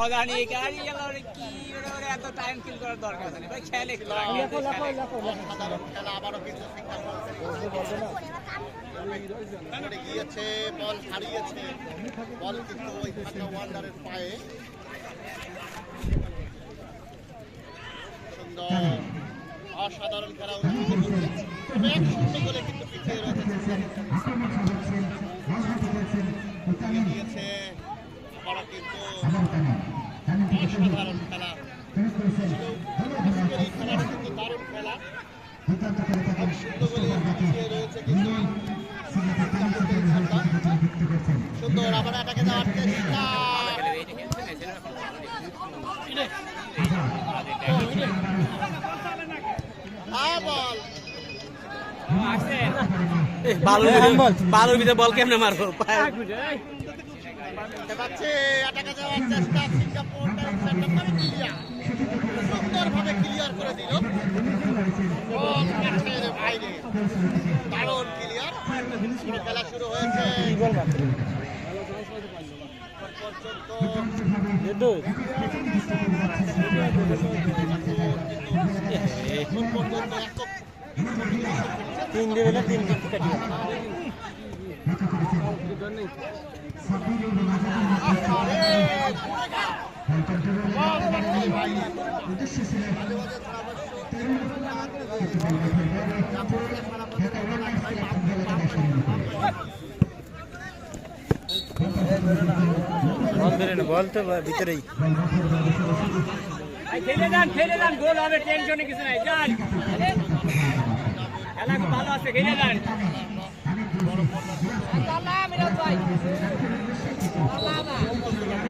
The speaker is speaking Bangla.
মজা নিয়ে গাড়ি এলারে কি ওরে এত টাইম কিল করার দরকার নেই ভাই খেলে একটু সাধারণ খেলা আবারও কিন্তু গিয়েছে বল হারিয়েছে বল কিন্তু ওই থাকা ওয়ান্ডারের পায়ে সুন্দর অসাধারণ খেলা এক শূন্য গোলে কিন্তু পিছিয়ে রয়েছে দিয়েছে আবারও কিন্তু অসাধারণ খেলা এই খেলাটা কিন্তু দারুণ খেলা এক শূন্য গোলে পিছিয়ে রয়েছে কিন্তু সুন্দর আবার এটাকে যাওয়ার চেষ্টা বালুর ভিতরে বল কেমনে মারবো সুন্দরভাবে ক্লিয়ার করে দিল বাইরে দারুণ ক্লিয়ার খেলা শুরু হয়েছে তিন দিলে তিন দিক কাটিয়ে বল তো ভিতরেই খেলে যান গোল হবে টেনশনে কিছু নাই যান খেলা খুব ভালো আছে খেলে যান